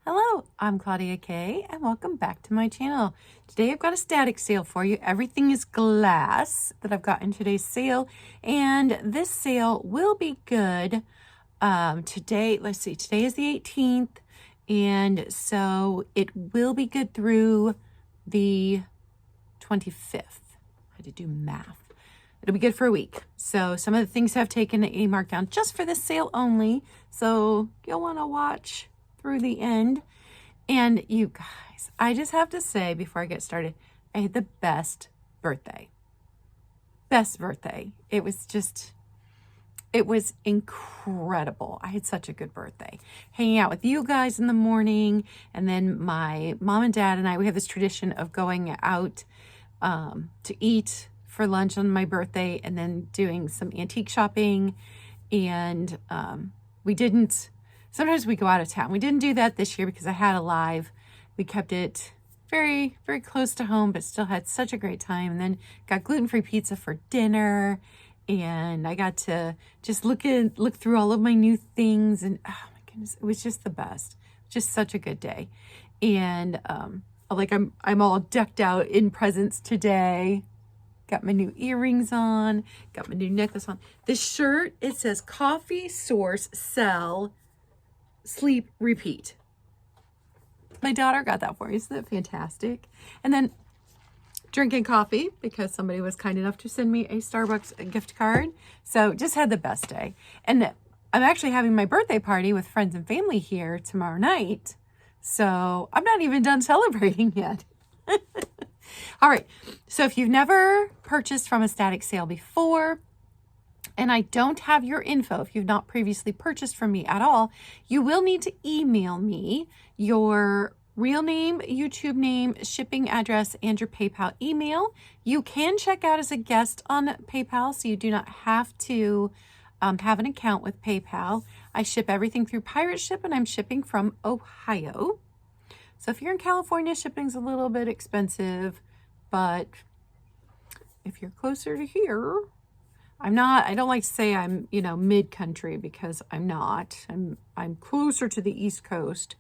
Hello, I'm Claudia Kay and welcome back to my channel. Today I've got a static sale for you. Everything is glass that I've got in today's sale, and this sale will be good today. Let's see, today is the 18th, and so it will be good through the 25th. I had to do math. It'll be good for a week. So some of the things have taken a markdown just for this sale only, so you'll want to watch through the end. And you guys, I just have to say before I get started, I had the best birthday. Best birthday. It was incredible. I had such a good birthday. Hanging out with you guys in the morning, and then my mom and dad and I, we have this tradition of going out to eat for lunch on my birthday and then doing some antique shopping. And sometimes we go out of town. We didn't do that this year because I had a live. We kept it very, very close to home, but still had such a great time. And then got gluten-free pizza for dinner. And I got to just look through all of my new things. And oh my goodness, it was just the best. Just such a good day. And I'm all decked out in presents today. Got my new earrings on. Got my new necklace on. This shirt, it says Coffee Source Sell Sleep Repeat. My daughter got that for me. Isn't that fantastic? And then drinking coffee because somebody was kind enough to send me a Starbucks gift card. So just had the best day. And I'm actually having my birthday party with friends and family here tomorrow night. So I'm not even done celebrating yet. All right. So if you've never purchased from a static sale before, and I don't have your info, if you've not previously purchased from me at all, you will need to email me your real name, YouTube name, shipping address, and your PayPal email. You can check out as a guest on PayPal, so you do not have to have an account with PayPal. I ship everything through Pirate Ship, and I'm shipping from Ohio. So if you're in California, shipping's a little bit expensive, but if you're closer to here, I don't like to say I'm, mid-country because I'm not. I'm closer to the East Coast,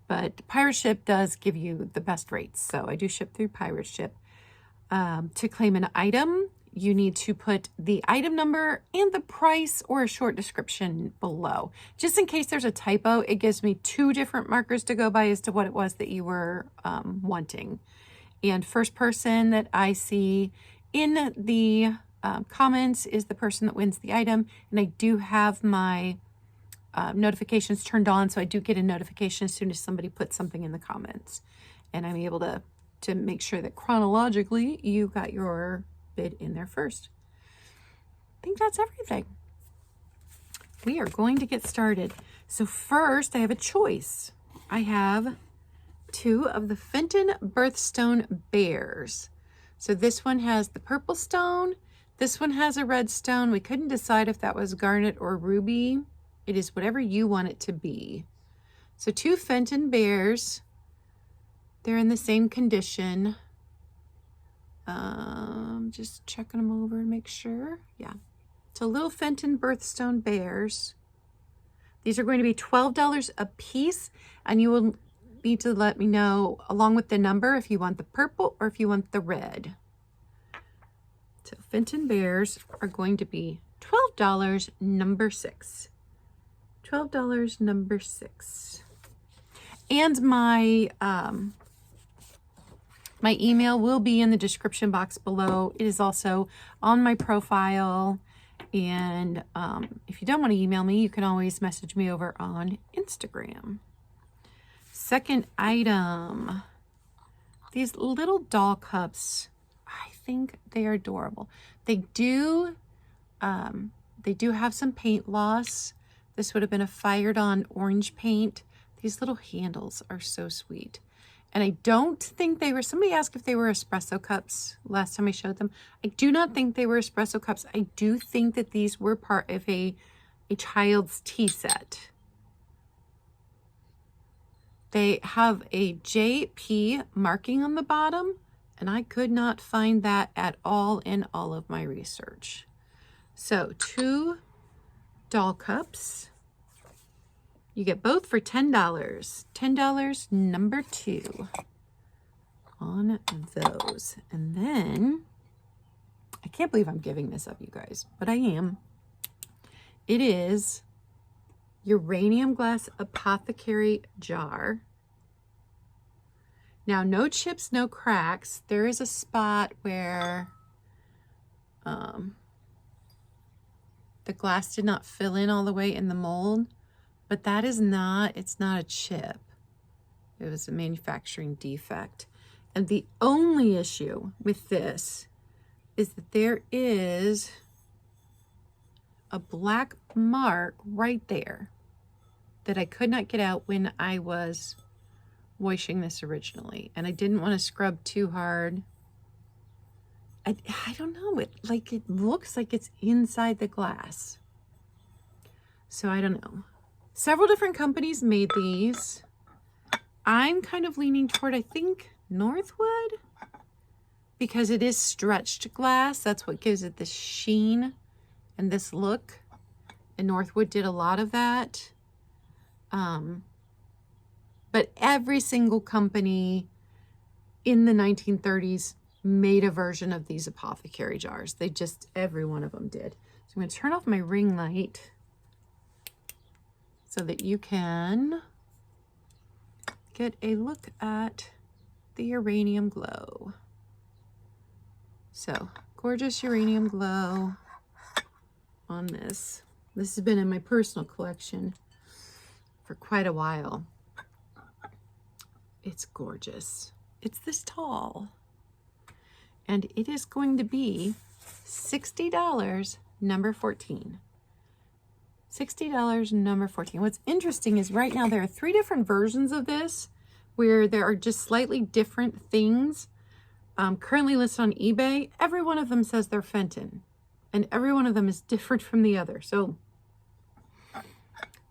but Pirate Ship does give you the best rates. So I do ship through Pirate Ship. To claim an item, you need to put the item number and the price or a short description below. Just in case there's a typo, it gives me 2 different markers to go by as to what it was that you were wanting. And first person that I see in the comments is the person that wins the item. And I do have my notifications turned on, so I do get a notification as soon as somebody puts something in the comments. And I'm able to make sure that chronologically you got your bid in there first. I think that's everything. We are going to get started. So first I have a choice. I have 2 of the Fenton Birthstone Bears. So this one has the purple stone. This one has a red stone. We couldn't decide if that was garnet or ruby. It is whatever you want it to be. So 2 Fenton Bears. They're in the same condition. Just checking them over to make sure. Yeah. So little Fenton Birthstone Bears. These are going to be $12 a piece, and you will need to let me know along with the number if you want the purple or if you want the red. So Fenton Bears are going to be $12 number 6. $12 number 6. And my my email will be in the description box below. It is also on my profile. And if you don't want to email me, you can always message me over on Instagram. Second item, these little doll cups. I think they are adorable. They do have some paint loss. This would have been a fired on orange paint. These little handles are so sweet. And I don't think they were, somebody asked if they were espresso cups last time I showed them. I do not think they were espresso cups. I do think that these were part of a child's tea set. They have a JP marking on the bottom, and I could not find that at all in all of my research. So 2 doll cups. You get both for $10. $10, number 2 on those. And then, I can't believe I'm giving this up, you guys, but I am. It is uranium glass apothecary jar. Now, no chips, no cracks. There is a spot where the glass did not fill in all the way in the mold, but that is not, it's not a chip. It was a manufacturing defect. And the only issue with this is that there is a black mark right there that I could not get out when I was washing this originally. And I didn't want to scrub too hard. I don't know, it looks like it's inside the glass. So I don't know. Several different companies made these. I'm kind of leaning toward, I think, Northwood, because it is stretched glass. That's what gives it this sheen and this look. And Northwood did a lot of that. But every single company in the 1930s made a version of these apothecary jars. They just, every one of them did. So I'm going to turn off my ring light so that you can get a look at the uranium glow. So, gorgeous uranium glow on this. This has been in my personal collection for quite a while. It's gorgeous. It's this tall. And it is going to be $60, number 14. $60, number 14. What's interesting is right now there are 3 different versions of this where there are just slightly different things currently listed on eBay. Every one of them says they're Fenton, and every one of them is different from the other. So,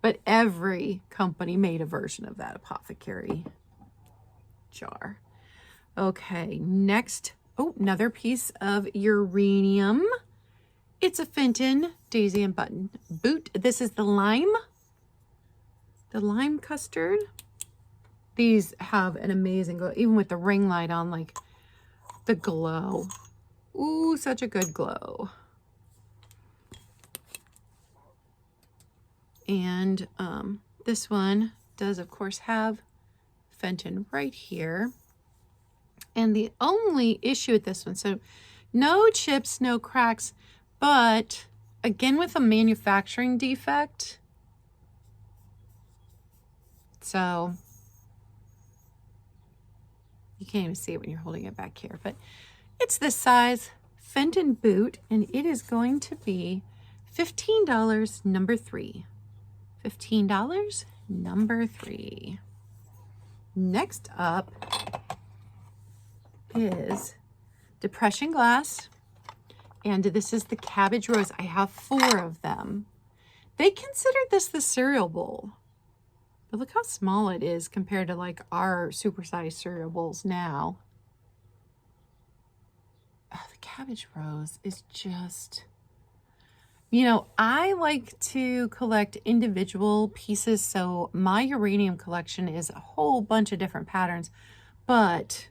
but every company made a version of that apothecary jar. Okay, next. Oh, another piece of uranium. It's a Fenton Daisy and Button boot. This is the lime custard. These have an amazing glow, even with the ring light on, like the glow. Ooh, such a good glow. And this one does, of course, have Fenton right here. And the only issue with this one, so no chips, no cracks, but again with a manufacturing defect. So you can't even see it when you're holding it back here, but it's this size Fenton boot, and it is going to be $15, number 3. $15, number 3. Next up is depression glass, and this is the Cabbage Rose. I have 4 of them. They considered this the cereal bowl, but look how small it is compared to like our supersized cereal bowls now. Oh, the Cabbage Rose is just, you know, I like to collect individual pieces, so my uranium collection is a whole bunch of different patterns, but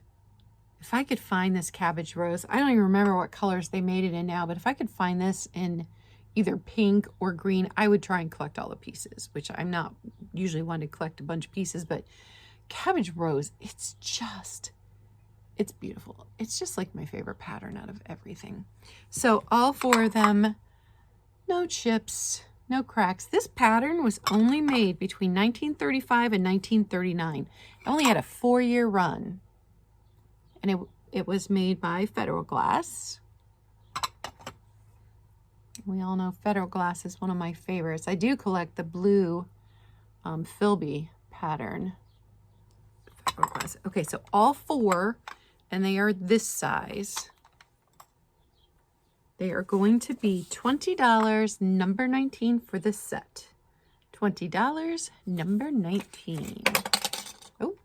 if I could find this Cabbage Rose, I don't even remember what colors they made it in now, but if I could find this in either pink or green, I would try and collect all the pieces, which I'm not usually one to collect a bunch of pieces, but Cabbage Rose, it's beautiful. It's just like my favorite pattern out of everything. So all 4 of them, no chips, no cracks. This pattern was only made between 1935 and 1939. It only had a 4-year run. And it was made by Federal Glass. We all know Federal Glass is one of my favorites. I do collect the blue Philby pattern. Federal Glass. Okay, so all 4, and they are this size. They are going to be $20, number 19 for this set. $20, number 19. Oh,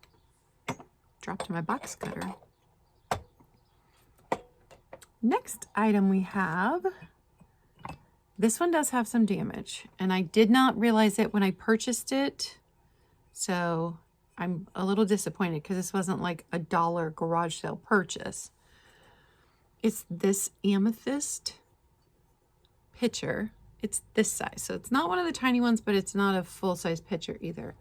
dropped my box cutter. Next item we have, this one does have some damage, and I did not realize it when I purchased it. So I'm a little disappointed because this wasn't like a $1 garage sale purchase. It's this Amethyst Pitcher. It's this size. So it's not one of the tiny ones, but it's not a full-size pitcher either.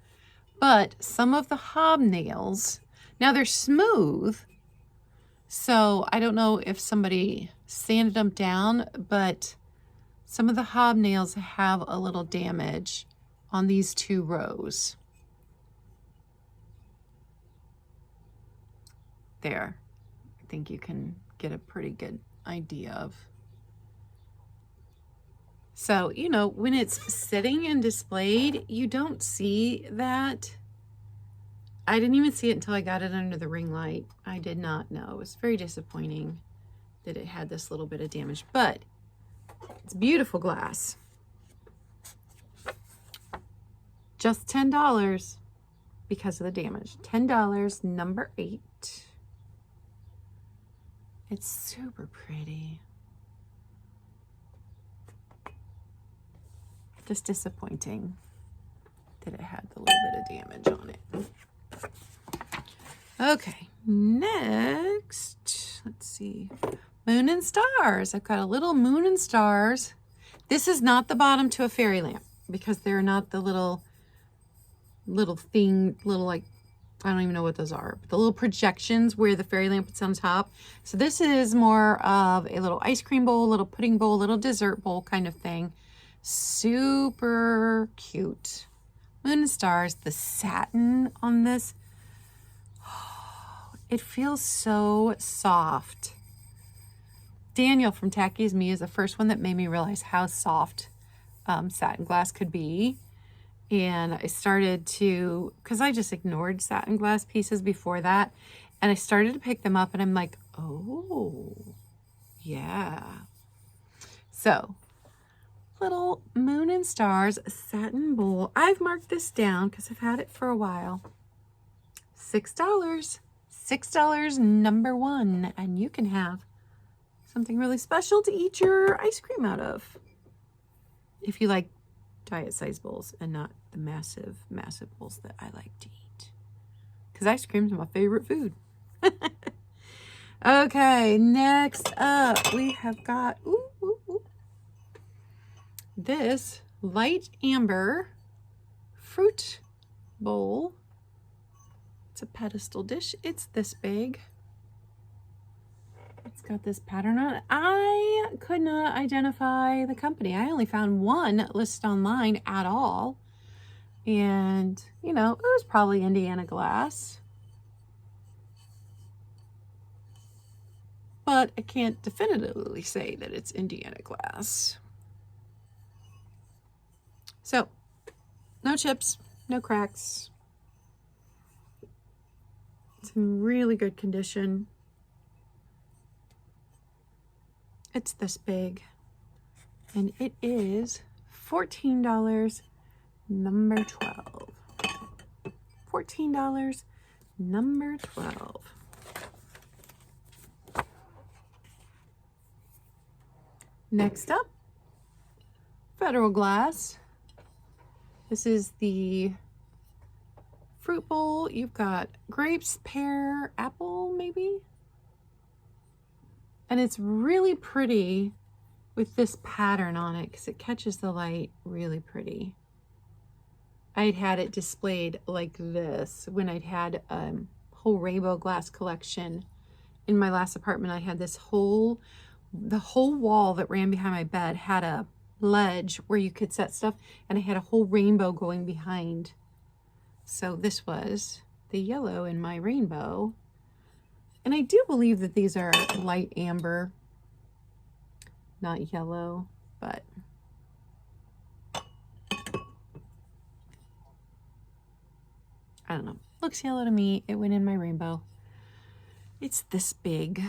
But some of the hobnails, now they're smooth, so I don't know if somebody sanded them down, but some of the hobnails have a little damage on these 2 rows. There. I think you can get a pretty good idea of. So, you know, when it's sitting and displayed, you don't see that. I didn't even see it until I got it under the ring light. I did not know. It was very disappointing that it had this little bit of damage, but it's beautiful glass. Just $10 because of the damage. $10, number 8. It's super pretty. Just disappointing that it had the little bit of damage on it. Okay, next, let's see. Moon and stars. I've got a little moon and stars. This is not the bottom to a fairy lamp because they're not the little like, I don't even know what those are, but the little projections where the fairy lamp is on top. So this is more of a little ice cream bowl, little pudding bowl, little dessert bowl kind of thing. Super cute. Moon and stars. The satin on this, oh, it feels so soft. Daniel from Tacky's Me is the first one that made me realize how soft satin glass could be. And I started to, because I just ignored satin glass pieces before that, and I started to pick them up and I'm like, oh, yeah. So, little moon and stars satin bowl. I've marked this down because I've had it for a while. $6. $6, number 1. And you can have something really special to eat your ice cream out of. If you like diet size bowls and not the massive bowls that I like to eat. Because ice cream is my favorite food. Okay, next up we have got this light amber fruit bowl. It's a pedestal dish. It's this big. It's got this pattern on it. I could not identify the company. I only found one listed online at all. And, you know, it was probably Indiana glass. But I can't definitively say that it's Indiana glass. So, no chips, no cracks. It's in really good condition. It's this big, and it is $14, number 12. $14, number 12. Next up, Federal Glass. This is the fruit bowl. You've got grapes, pear, apple, maybe? And it's really pretty with this pattern on it because it catches the light really pretty. I'd had it displayed like this when I'd had a whole rainbow glass collection. In my last apartment, I had the whole wall that ran behind my bed had a ledge where you could set stuff, and I had a whole rainbow going behind. So this was the yellow in my rainbow. And I do believe that these are light amber, not yellow, but I don't know. Looks yellow to me. It went in my rainbow. It's this big.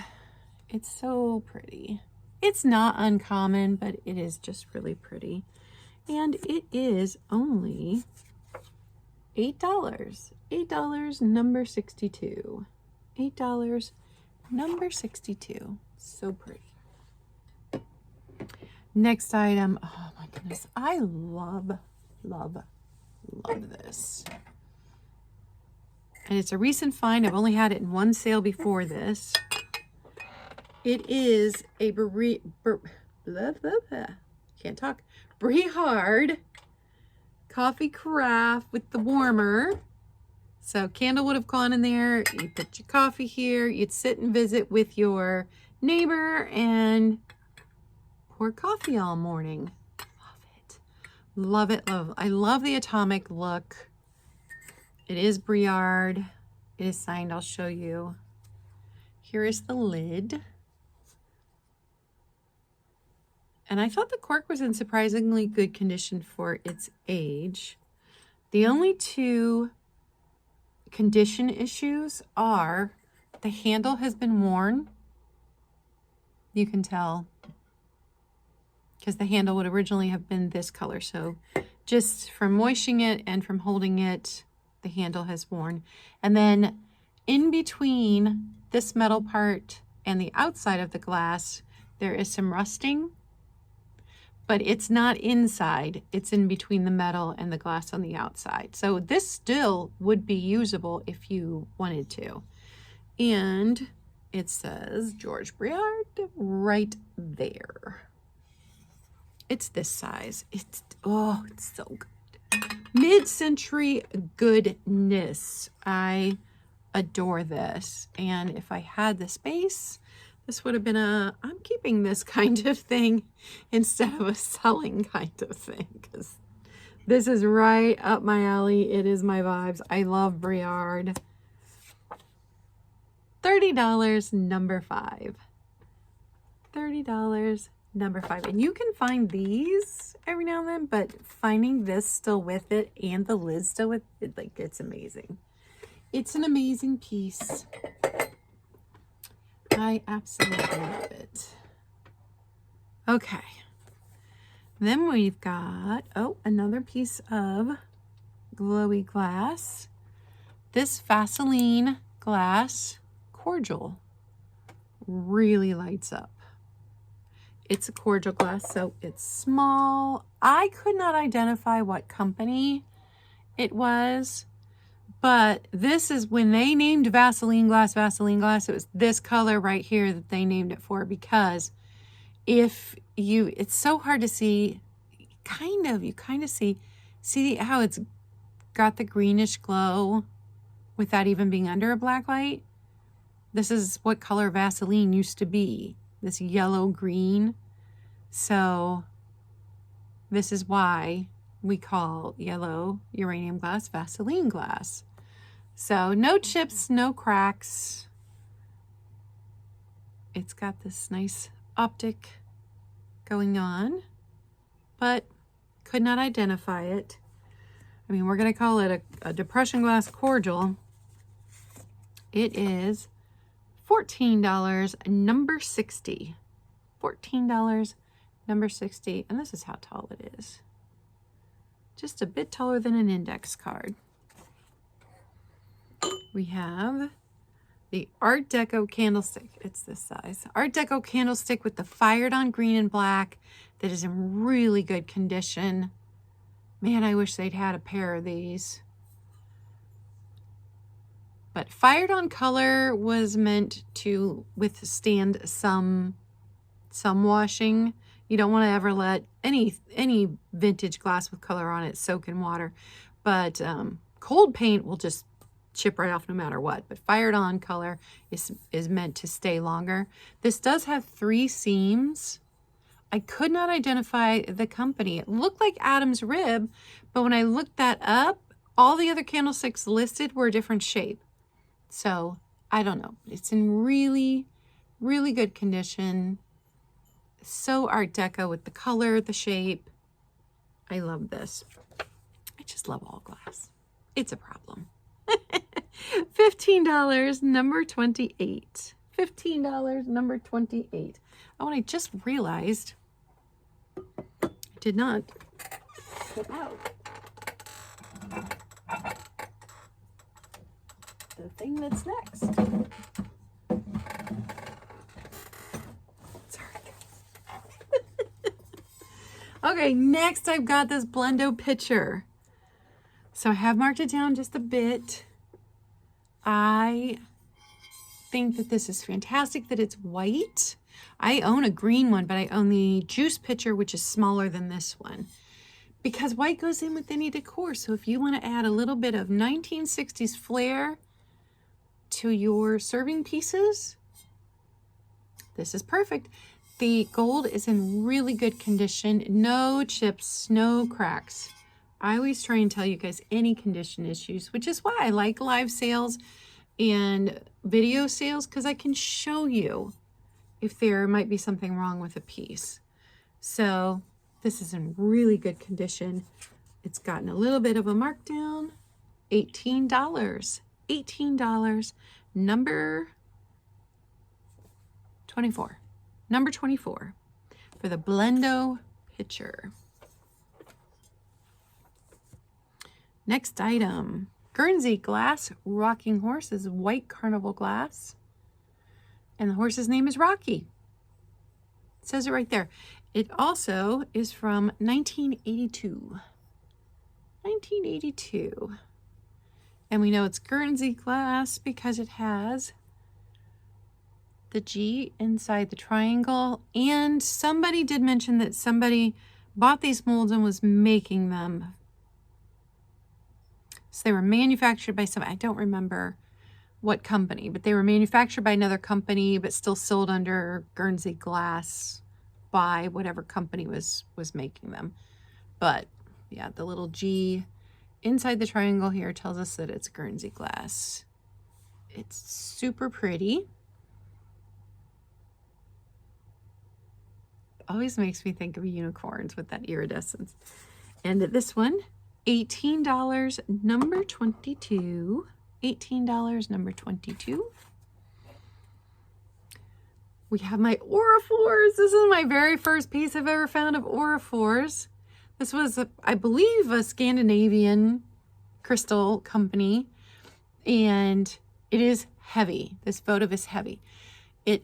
It's so pretty. It's not uncommon, but it is just really pretty. And it is only $8. $8, number 62. $8, number 62. So pretty. Next item. Oh my goodness. I love this. And it's a recent find. I've only had it in one sale before this. It is a Briard coffee carafe with the warmer. So candle would have gone in there. You put your coffee here. You'd sit and visit with your neighbor and pour coffee all morning. Love it. Love it. Love. I love the atomic look. It is Briard. It is signed. I'll show you. Here is the lid. And I thought the cork was in surprisingly good condition for its age. The only two condition issues are the handle has been worn. You can tell because the handle would originally have been this color. So just from moistening it and from holding it, the handle has worn. And then in between this metal part and the outside of the glass, there is some rusting, but it's not inside. It's in between the metal and the glass on the outside. So this still would be usable if you wanted to. And it says George Briard right there. It's this size. It's so good. Mid-century goodness. I adore this. And if I had the space, this would have been I'm keeping this kind of thing instead of a selling kind of thing, because this is right up my alley. It is my vibes. I love Briard. $30, number 5. $30, number 5. And you can find these every now and then, but finding this still with it and the lid still with it, like, it's amazing. It's an amazing piece. I absolutely love it. Okay. Then we've got, another piece of glowy glass. This Vaseline glass cordial really lights up. It's a cordial glass, so it's small. I could not identify what company it was, but this is when they named Vaseline glass, it was this color right here that they named it for, because it's so hard to see, you kind of see how it's got the greenish glow without even being under a black light. This is what color Vaseline used to be, this yellow green. So this is why we call yellow uranium glass Vaseline glass. So no chips, no cracks. It's got this nice optic going on, but could not identify it. I mean, we're going to call it a depression glass cordial. It is $14, number 60. $14, number 60. And this is how tall it is. Just a bit taller than an index card. We have the Art Deco Candlestick. It's this size. Art Deco Candlestick with the fired on green and black that is in really good condition. Man, I wish they'd had a pair of these. But fired on color was meant to withstand some washing. You don't want to ever let any vintage glass with color on it soak in water. But cold paint will just chip right off no matter what. But fired on color is meant to stay longer. This does have 3 seams. I could not identify the company. It looked like Adam's Rib, but when I looked that up, all the other candlesticks listed were a different shape. So I don't know. It's in really, really good condition. So Art Deco with the color, the shape. I love this. I just love all glass. It's a problem. $15, number 28. $15, number 28. Oh, and I just realized I did not put out the thing that's next. Sorry. Okay, next I've got this Blendo Picture. So I have marked it down just a bit. I think that this is fantastic that it's white. I own a green one, but I own the juice pitcher, which is smaller than this one, because white goes in with any decor. So if you want to add a little bit of 1960s flair to your serving pieces, this is perfect. The gold is in really good condition. No chips, no cracks. I always try and tell you guys any condition issues, which is why I like live sales and video sales, because I can show you if there might be something wrong with a piece. So this is in really good condition. It's gotten a little bit of a markdown. $18. $18. Number 24. Number 24 for the Blendo Picture. Next item, Guernsey glass rocking horse is white carnival glass. And the horse's name is Rocky. It says it right there. It also is from 1982. 1982. And we know it's Guernsey glass because it has the G inside the triangle. And somebody did mention that somebody bought these molds and was making them. So they were manufactured by some, I don't remember what company, but they were manufactured by another company, but still sold under Guernsey glass by whatever company was making them. But yeah, the little G inside the triangle here tells us that it's Guernsey glass. It's super pretty. Always makes me think of unicorns with that iridescence. And this one, $18, number 22. $18, number 22. We have my Auraphores. This is my very first piece I've ever found of Auraphores. This was, I believe, a Scandinavian crystal company, and it is heavy. This votive is heavy. The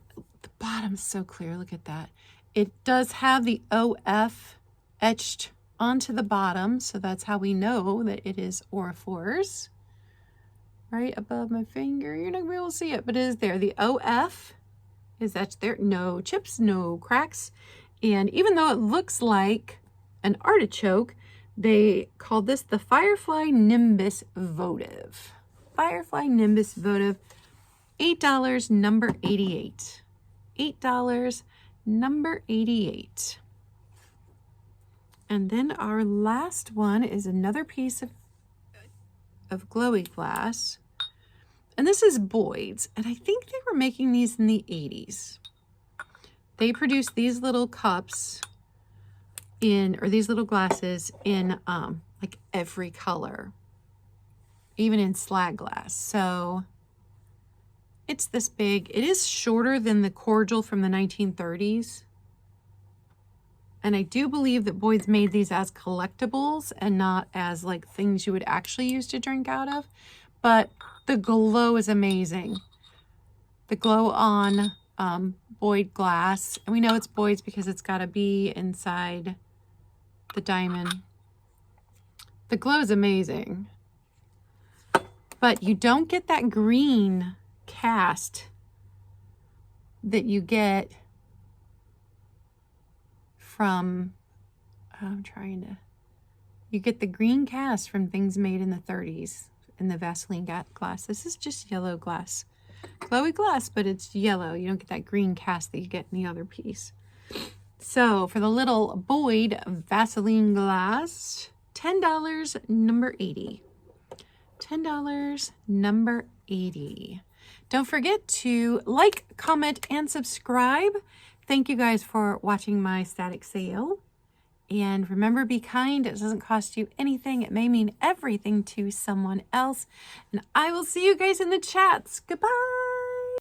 bottom's so clear. Look at that. It does have the OF etched onto the bottom, so that's how we know that it is Auraphores. Right above my finger, you're not gonna be able to see it, but it is there. The OF is etched there. No chips, no cracks. And even though it looks like an artichoke, they called this the Firefly Nimbus Votive. Firefly Nimbus Votive, $8, number 88. $8, number 88. And then our last one is another piece of glowy glass. And this is Boyd's. And I think they were making these in the 80s. They produced these little cups or these little glasses in like every color, even in slag glass. So it's this big. It is shorter than the cordial from the 1930s. And I do believe that Boyd's made these as collectibles and not as like things you would actually use to drink out of. But the glow is amazing. The glow on Boyd glass. And we know it's Boyd's because it's got a B inside the diamond. The glow is amazing. But you don't get that green cast that you get from, you get the green cast from things made in the 30s in the Vaseline glass. This is just yellow glass. Glowy glass, but it's yellow. You don't get that green cast that you get in the other piece. So for the little Boyd Vaseline glass, $10, number 80. $10, number 80. Don't forget to like, comment, and subscribe. Thank you guys for watching my static sale. And remember, be kind. It doesn't cost you anything. It may mean everything to someone else. And I will see you guys in the chats. Goodbye.